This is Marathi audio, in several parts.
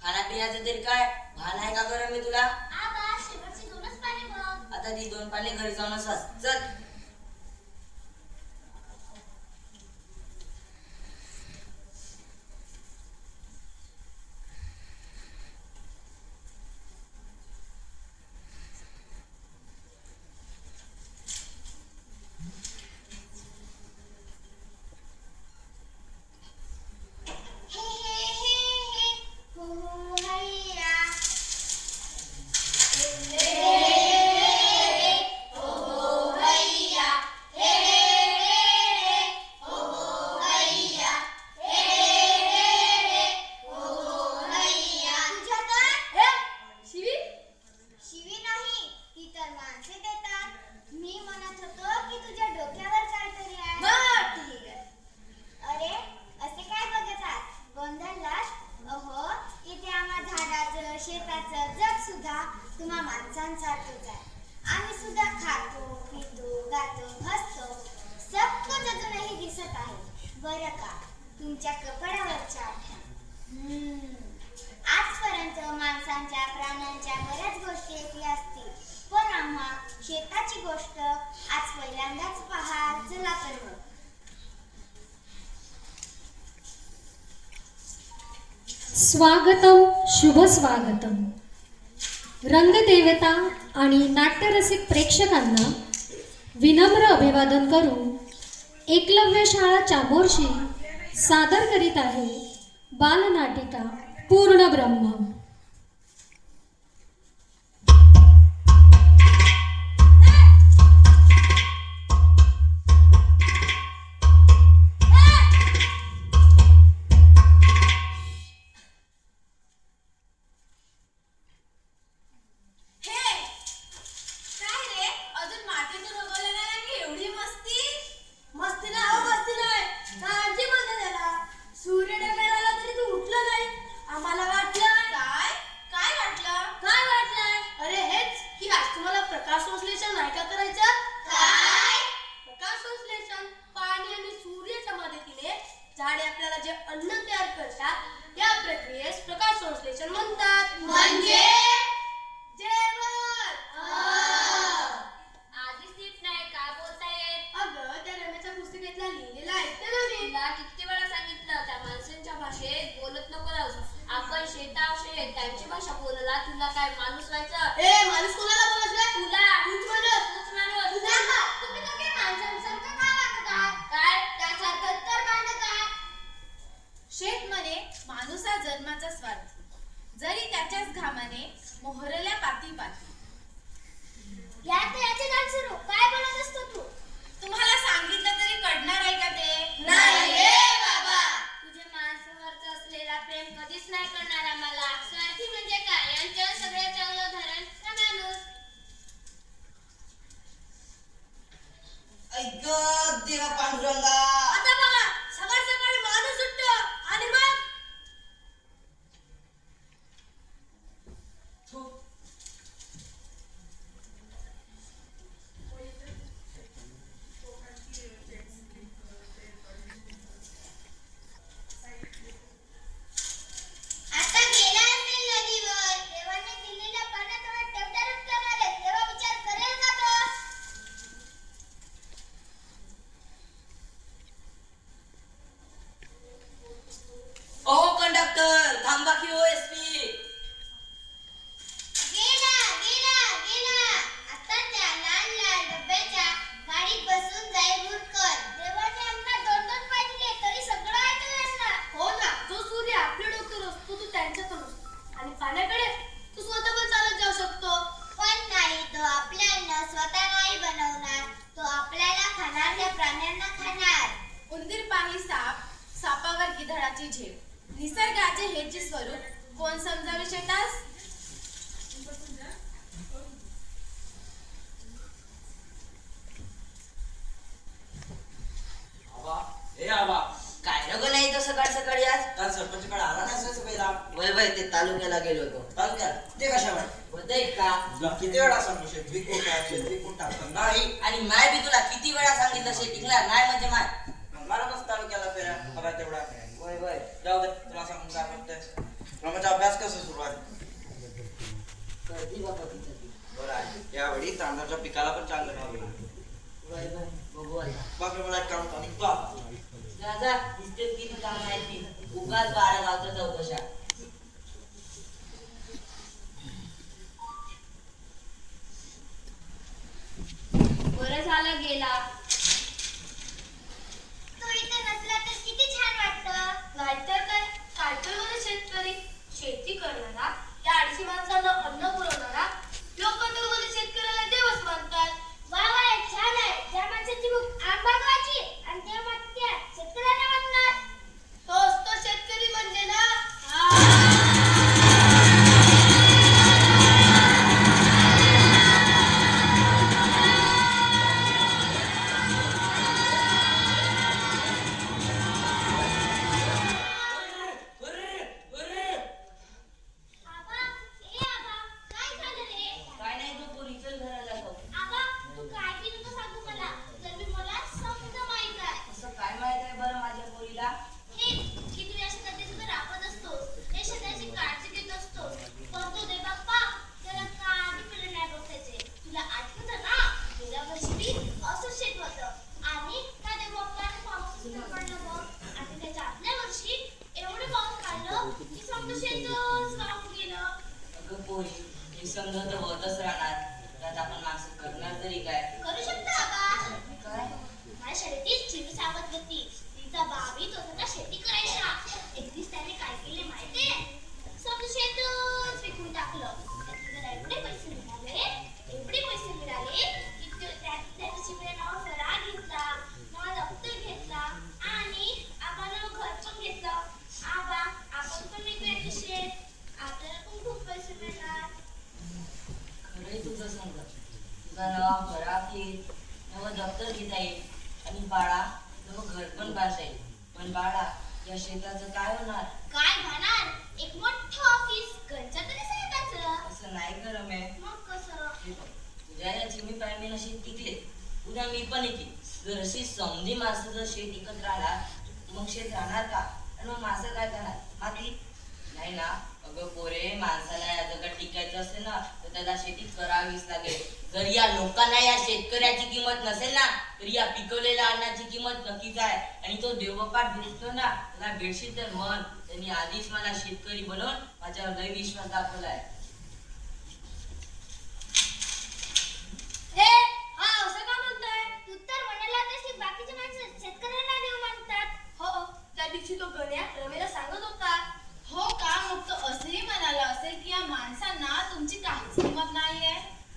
खाण्यापिण्याचं तरी काय भान आहे का बरं मी तुला? आबा शेवटची 2च पाने बघ. आता ती 2 पाने घरी जाऊनच वाच. चल. हे हे हे हे हो हो हैया. हे हे हे हो हो हैया. हे हे हे हो हो हैया. हे हे हो हो हैया. तुझ्या तर शिवी शिवी नाही, ती तर माणसे देतात. मी म्हणत होतो की तुझ्या डोक्यावर काहीतरी आहे. बरं ठीक आहे. अरे असे काय बघत आहात? गोंधळलात? अहो इथे आम्हा झाडाचं शेताचं जग सुद्धा तुम्हा माणसांसारखंच आहे. आम्ही सुद्धा खातो पितो गातो हसतो. सब कुछ अजूनही दिसत आहे बरं का तुमच्या कपड्यावरच्या आठ्या. आजपर्यंत माणसांच्या प्राण्यांच्या बऱ्याच गोष्टी ऐकल्या असतील, पण आम्हा शेताची गोष्ट आज पहिल्यांदाच पहा. चला तर मग. स्वागतम शुभ स्वागतम. रंगदेवता आणि नाट्यरसिक प्रेक्षकांना विनम्र अभिवादन करून एकलव्य शाळा चामोर्शी सादर करीत आहे बालनाटिका पूर्णब्रह्म. काय रे अजून मातीतून उगवलं नाही आणि एवढी मस्ती? मस्ती नाही हो मस्ती नाही. काळजी मध्ये त्याला सूर्य डोक्याला आला तरी तू उठलं नाही. आम्हाला वाटलं काय काय वाटलं काय वाटलं? अरे हेच की आज तुम्हाला प्रकाश संश्लेषण नाही का करायचं? काय प्रकाश संश्लेषण? पाणी आणि सूर्याच्या मदतीने झाडे आपल्याला जे अन्न तयार करतात या प्रक्रियेस प्रकाश संश्लेषण म्हणतात. म्हणजे आधीच नीट नाही काय बोलतायत? अगं त्या रमेशच्या पुस्तकातला लिहिलेला ऐकते ना मी. तुला किती वेळा सांगितलं त्या माणसांच्या भाषेत बोलत नको राहूस. आपण शेतावशे त्यांची भाषा बोलला. तुला काय माणूस व्हायचं? ए माणूस कोणाला बोलायचं? तुला तूच माणूस तुम्ही दोघे माणसांसारखं काय वागत आहात? काय त्यासारखं तर भांडत आहात. शेत म्हणे माणूसा जन्माचा स्वार्थी, जरी त्याच्याच घामाने मोहरल्या पाती पाती. याचे गाण सुरू. काय बोलत असतो तू? तुम्हाला सांगितलं तरी कळणार आहे का ते? नाही रे बाबा. तुझे माणसावरचं असलेला प्रेम कधीच नाही करणार आम्हाला. स्वार्थी म्हणजे काय? यांच्यावर सगळ्यात चांगलं उदाहरण हा माणूस. ऐक देवा पांडुरंगा. आता बघा सकाळ सकाळी माणूस उठतो आणि मग थू. आता गेला असेल नदीवर. देवाने दिलेल्या पाण्यात तेवढ्या रुपयावर आहे. तेव्हा विचार करेल का तो? अहो कंडक्टर थांबा की ओ एसपी. गेला गेला गेला. आता त्या लाल लाल डब्याच्या गाडीत बसून जाईल हुरकत. देवाने आम्हाला 2-2 पाय दिले तरी सगळं ऐकलं असणार. हो ना. जो सूर्य आपल्या डोक्यावर असतो तो त्यांच्यात असतो आणि पाण्याकडे तू स्वतः पण चालत जाऊ शकतो. पण नाही, तो आपल्याला स्वतः नाही बनवणार. तो आपल्याला खाणाऱ्या प्राण्यांना खाणार. उंदीर पाही साप, सापावर गिधाडाची झेप. निसर्गाचे हेचे स्वरूप कोण समजावे शेतास? आबा काय रग नाही तर सकाळ सकाळी आज? काल सरपंचकडे आला नाही सर पहिला. वय वय ते तालुक्याला गेलो होतो. तालुक्यात ते कशावर? होतंय का? तुला किती वेळा सांगू शेत विकून टाक, शेत विकून टाक. नाही आणि माय बी तुला किती वेळा सांगितलं शेतीला नाही म्हणजे माय. मला बस तालुक्याला फेरा बघा तेवढा. वय वय जाऊ दे तुला सांगून काय म्हणतोय. रमाचा अभ्यास कसा सुरू आहे? गर्दी बाबा तिथं ती. बरं आहे. यावेळी तांदळाच्या पिकाला पण चांगलं भाव येईल. वय वय बघू आता. बाकी मला एक काम होतं निघतो आता. जा जा दिसतेच किती काम आहे ती. उगाच 12 गावच्या चौकशा. बरं झालं गेला. तो इथे नसला तर किती छान वाटतं. नाहीतर काय, कायतर बरं शेतकरी, शेती करणारा, त्या 250 माणसांना अन्न पुरवणारा, लोक तर बोलले शेतकऱ्याला देवच मानतात. वा वा, छान आहे. ज्या माणसाची भूक आंबागाची आणि त्या माणसाच्या शेतकऱ्यांना म्हणणार. तोच तो शेतकरी म्हणजे ना. आबा, ए आबा, काय झालं रे? काय नाही तू पोरी चल घराला जाऊ. आबा, तू काय बी नको सांगू मला. तर मी मला समजा माहित आहे. असं काय माहित आहे बरं माझ्या पोरीला? हे की तू या शेताची सुद्धा राबत असतोस. या शेताची काळजी घेत असतोस. पण तो दे बाप्पा, त्याला काही पिल्लं नाही बघ त्याचे. तुला आठवतं ना? गेल्या वर्षी बी असंच शेत होतं. आणि त्या दे बाप्पाने पाऊस सुद्धा पडला बघ. आणि त्याच्या आदल्या वर्षी एवढं पाऊस पडलं की समजा शेतच वाहून गेलं. अगं पोरी हे समजा तर होतच राहणार. त्यात आपण माणसं करणार तरी काय? करू शकता आबा. काय? माझ्या शाळेतील चिमी सावत होती. तिचा बाबी तो स्वतः शेती करायचा. एक दिवस त्याने काय केले माहितीये? समजा शेतच विकून टाकलं. त्यातले त्याला एवढे पैसे मिळाले की त्याच्या चिमण्या नाव फरा घेतला, नवा दप्तर घेतला आणि आम्हाला घर पण घेतलं. आबा, आपण पण विकायचं शेत. आपल्याला पण खूप पैसे मिळणार. खरंय तुझं सांग. तुझा नवा फराक येईल, नवं दप्तर घेता येईल आणि बाळा नवं घर पण बांधता येईल. पण बाळा या शेताचं काय होणार? काय होणार? एक मोठं ऑफिस गंजा तरी साहेबाचं. असं नाही कर मे. मग कसं? हे बघ, तुझ्या या चिमी पायमीनं शेत टिकले, उद्या मी पण येते. जर अशी समधी माणसं जर शेत एकत्र राहणार मग शेत राहणार का? आणि मग माणसं काय करणार? माती नाही ना. अगं पोरे, माणसाला या जगात टिकायचं असेल ना तर त्याला शेती करावीच लागेल. जर या लोकांना या शेतकऱ्याची किंमत नसेल ना तर या पिकवलेल्या अन्नाची किंमत नक्कीच आहे. आणि तो देवबापात दिसतो ना त्याला बेडशीट तर म्हण. त्यांनी आधीच मला शेतकरी बनवून माझ्यावर लय विश्वास दाखवलाय. हे, हा असं का म्हणतोय? तू तर म्हणाला तशी बाकीचे माणसं शेतकऱ्यांना देव मानतात. हो, त्या दिवशी तो गण्या रमेला सांगत होता. हो का? मग तो असंही म्हणाला असेल की या माणसांना तुमची काहीच किंमत नाहीये.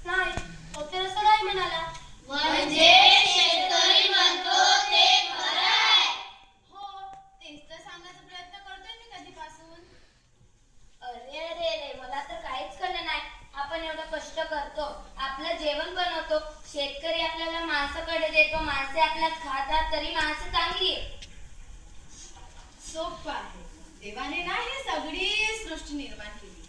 नाही, तो तर असं नाही म्हणाला. म्हणजे शेतकरी म्हणतो ते खरं आहे. हो, तेच तर सांगण्याचा प्रयत्न करतोय मी कधीपासून. अरे अरे अरे, मला तर काहीच कळलं नाही. आपण एवढं कष्ट करतो, आपलं जेवण बनवतो, शेतकरी आपल्याला माणसाकडे देतो, माणसे आपल्यात खातात, तरी माणसं चांगली आहे. सोपं आहे. देवाने ना ही सगळी सृष्टी निर्माण केली.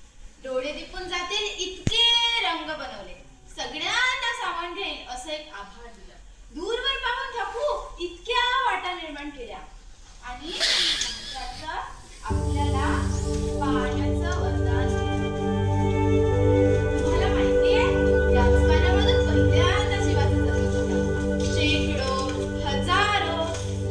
डोळे दिपून जातील इतके रंग बनवले. सगळ्यांना सामावून घेईल असं एक आभार दिलं. दूरवर पाहून थकू इतक्या वाटा निर्माण केल्या. आणि त्याचं आपल्याला पाण्याचं वरदान दिलं. तुम्हाला माहितीये याच पाण्यामधून पहिल्यांदा जीवाचा जन्म झाला. शेकडो, हजारो,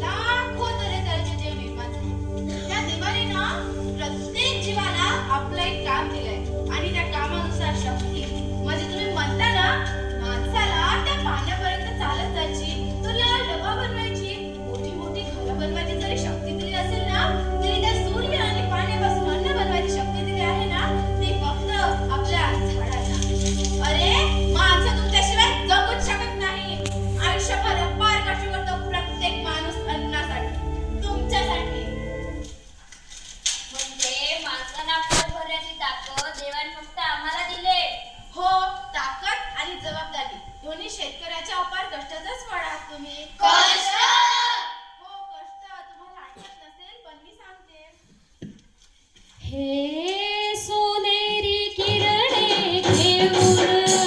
लाखो तऱ्हेतऱ्हेचे जीव निर्माण झाले. त्या देवाने ना प्रत्येक जीवाला आपलं एक काम दिलंय आणि त्या कामानुसार शक्ती. म्हणजे तुम्ही म्हणता ना माणसाला त्या पाण्यापर्यंत चालत जायची, तुला डबा बनवायची, मोठी मोठी घरं बनवायची जरी शक्ती दिली असेल ना तरी त्या सूर्य आणि पाण्यापासून अन्न बनवायची शक्ती दिली आहे ना ती फक्त आपल्या झाडाला. अरे माणसं तुमच्याशिवाय जगूच शकत नाही. आयुष्यभर अपार कष्ट करतो प्रत्येक माणूस अन्नासाठी, तुमच्यासाठी. म्हणजे माणसाला पोट भरण्याची ताकद देवाने फक्त आम्हाला दिले. हो, ताकद आणि जबाबदारी दोन्ही शेतकऱ्याच्या अपार कष्टाचाच फळ आहात तुम्ही. कष्ट. हो, कष्ट तुम्हाला आठवत नसेल पण मी सांगते. हे सोनेरी किरणे घेऊन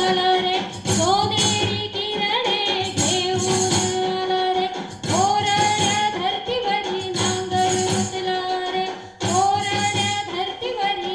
आला रे, सोनेरी किरणे घेऊन आला रे, कोरड्या धरतीवरी नांगर रुतला रे, कोरड्या धरतीवरी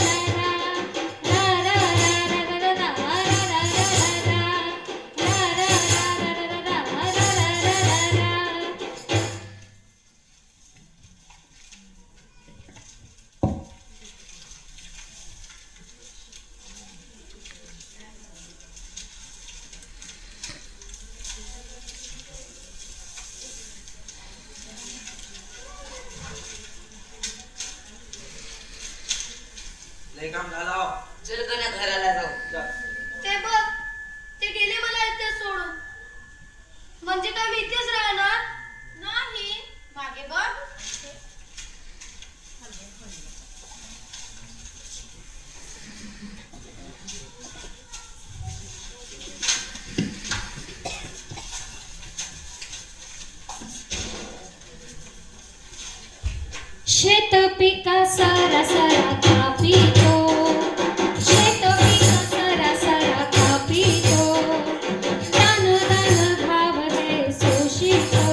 लय काम झालं. चल गण्या घराला जाऊ. जा. ते बघ ते गेले मला इथे सोडून. म्हणजे काय मी इथेच राहणार? नाही मागे बघ. शेत पिका सारा सारा कापितो, शेत पिका सारा सारा कापितो, दान दान घाव हे शोषितो,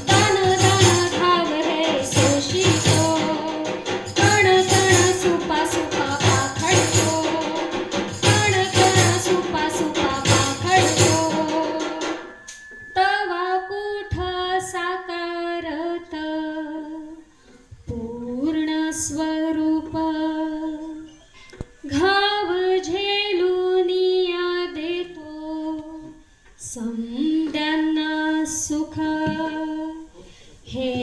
दान दान घाव हे शोषितो, कण कण सुपा सुपा पाखडतो, कण कण हे